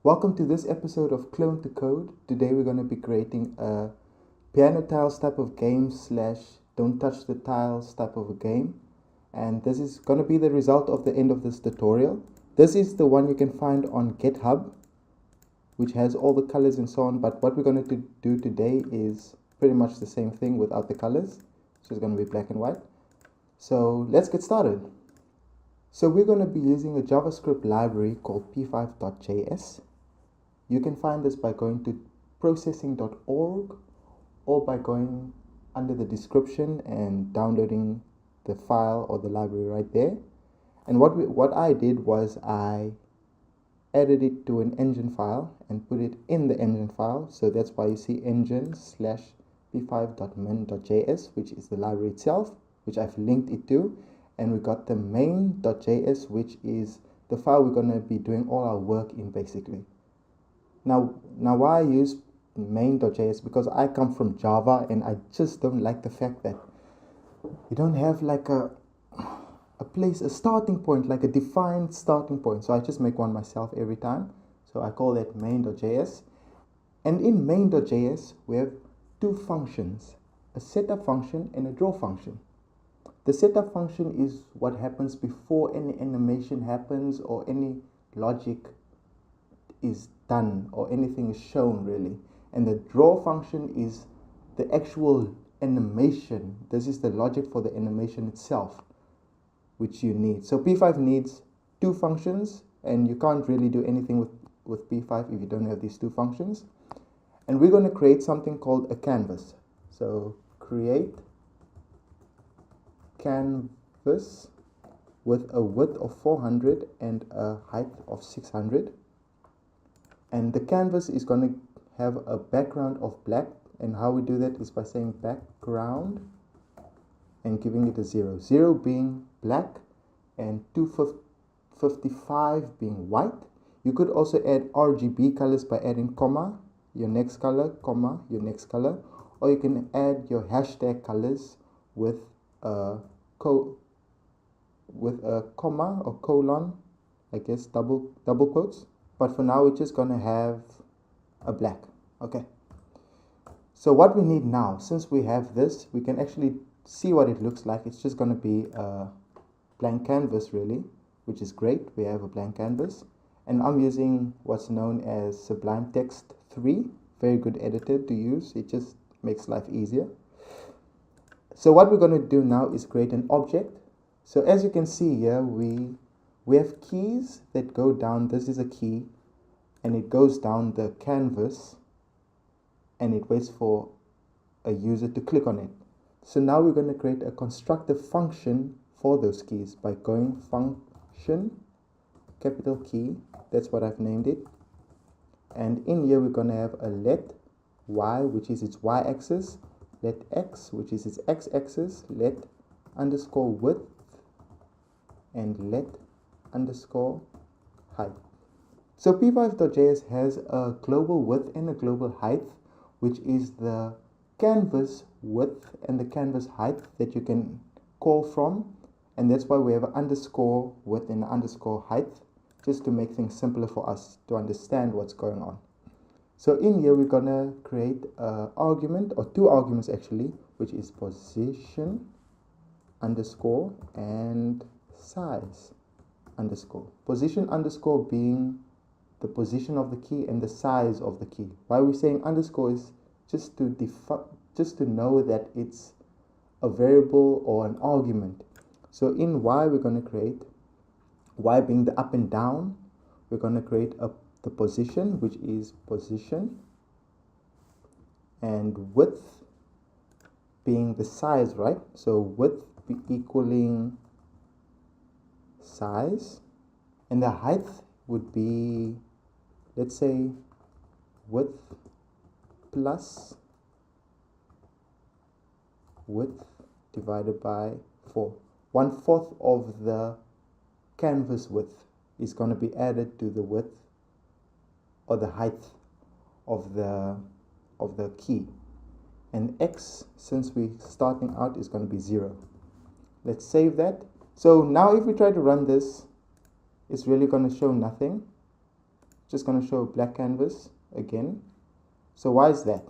Welcome to this episode of Clone to Code. Today we're going to be creating a piano tiles type of game / don't touch the tiles type of a game. And this is going to be the result of the end of this tutorial. This is the one you can find on GitHub, which has all the colors and so on. But what we're going to do today is pretty much the same thing without the colors. It's just going to be black and white. So let's get started. So we're going to be using a JavaScript library called P5.js. You can find this by going to processing.org or by going under the description and downloading the file or the library right there. And what I did was I added it to an engine file and put it in the engine file. So that's why you see engine/p5.min.js, which is the library itself, which I've linked it to. And we got the main.js, which is the file we're going to be doing all our work in basically. Now why I use main.js? Because I come from Java and I just don't like the fact that you don't have like a starting point, like a defined starting point. So I just make one myself every time. So I call that main.js. And in main.js, we have two functions, a setup function and a draw function. The setup function is what happens before any animation happens or any logic is done or anything is shown really. And the draw function is the actual animation. This is the logic for the animation itself, which you need. So P5 needs two functions, and you can't really do anything with P5 if you don't have these two functions. And we're going to create something called a canvas. So create canvas with a width of 400 and a height of 600. And the canvas is going to have a background of black. And how we do that is by saying background and giving it a 0. 0 being black and 255 being white. You could also add RGB colors by adding comma, your next color, comma, your next color. Or you can add your hashtag colors with a comma or colon, I guess double quotes. But for now we're just going to have a black. Okay. So what we need now, since we have this, we can actually see what it looks like. It's just going to be a blank canvas really, which is great. We have a blank canvas. And I'm using what's known as Sublime Text 3. Very good editor to use. It just makes life easier. So what we're going to do now is create an object. So as you can see here, we have keys that go down. This is a key, and it goes down the canvas, and it waits for a user to click on it. So now we're going to create a constructor function for those keys by going function, capital key, that's what I've named it. And in here we're going to have a let y, which is its y-axis, let x, which is its x-axis, let underscore width, and let underscore height. So P5.js has a global width and a global height, which is the canvas width and the canvas height that you can call from. And that's why we have an underscore width and an underscore height, just to make things simpler for us to understand what's going on. So in here we're going to create an argument, or two arguments actually, which is position underscore and size underscore. Position underscore being the position of the key and the size of the key. Why we're saying underscore is just to know that it's a variable or an argument. So in y we're going to create, y being the up and down, we're going to create the position, which is position, and width being the size, right? So width be equaling size, and the height would be, let's say, width plus width divided by 4. 1/4 of the canvas width is going to be added to the width or the height of the key. And x, since we're starting out, is going to be 0. Let's save that. So now if we try to run this, it's really going to show nothing. just going to show a black canvas again. So why is that?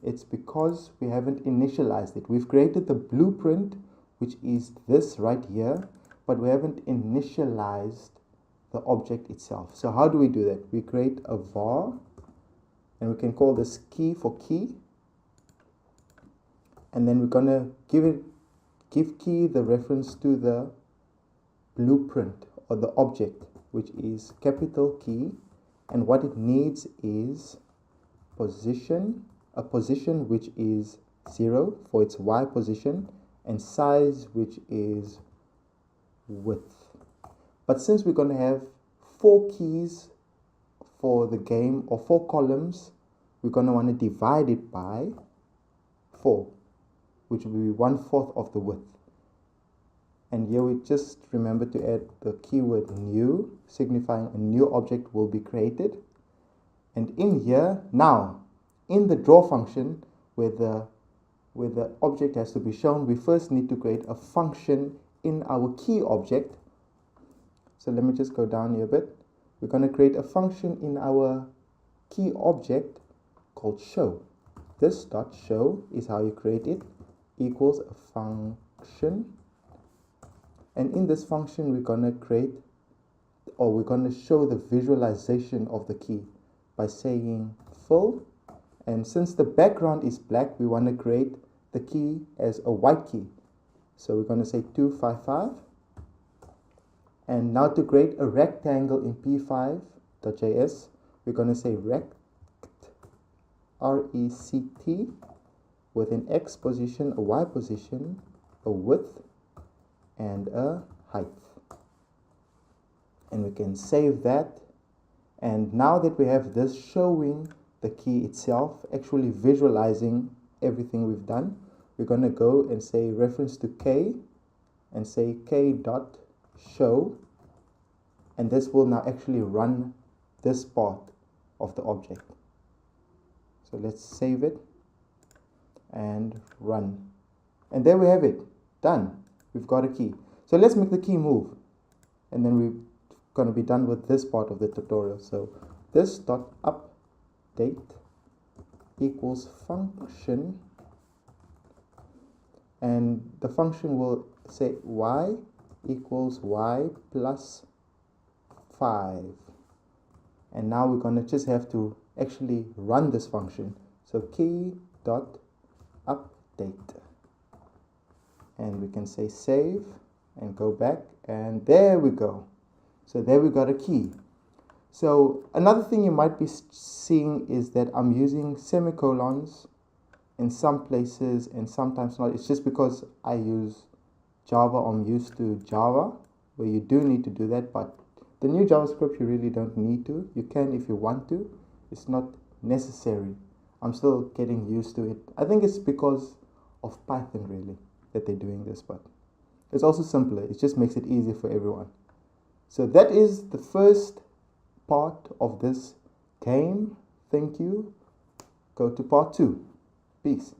It's because we haven't initialized it. We've created the blueprint, which is this right here, but we haven't initialized the object itself. So how do we do that? We create a var, and we can call this key for key, and then we're going to give key the reference to the blueprint or the object, which is capital key, and what it needs is position, a position which is 0 for its y position, and size which is width. But since we're going to have 4 keys for the game, or 4 columns, we're going to want to divide it by 4, which will be 1/4 of the width. And here we just remember to add the keyword new, signifying a new object will be created. And in here, now, in the draw function, where the object has to be shown, we first need to create a function in our key object. So let me just go down here a bit. We're going to create a function in our key object called show. This dot show is how you create it, equals a function. And in this function, we're going to create, or we're going to show the visualization of the key by saying fill. And since the background is black, we want to create the key as a white key. So we're going to say 255. And now to create a rectangle in P5.js, we're going to say rect, R-E-C-T, with an X position, a Y position, a width, and a height. And we can save that. And now that we have this showing the key itself, actually visualizing everything we've done, we're going to go and say reference to K and say K dot show, and this will now actually run this part of the object. So let's save it and run. And there we have it, done. We've got a key. So let's make the key move, and then we're going to be done with this part of the tutorial. So this dot update equals function, and the function will say y equals y plus 5. And now we're going to just have to actually run this function. So key dot update, and we can say save and go back, and there we go. So there we got a key. So another thing you might be seeing is that I'm using semicolons in some places and sometimes not. It's just because I use Java. I'm used to Java, where you do need to do that, but the new JavaScript you really don't need to. You can if you want to. It's not necessary. I'm still getting used to it. I think it's because of Python really that they're doing this, but it's also simpler. It just makes it easier for everyone. So that is the first part of this game. Thank you. Go to part 2. Peace.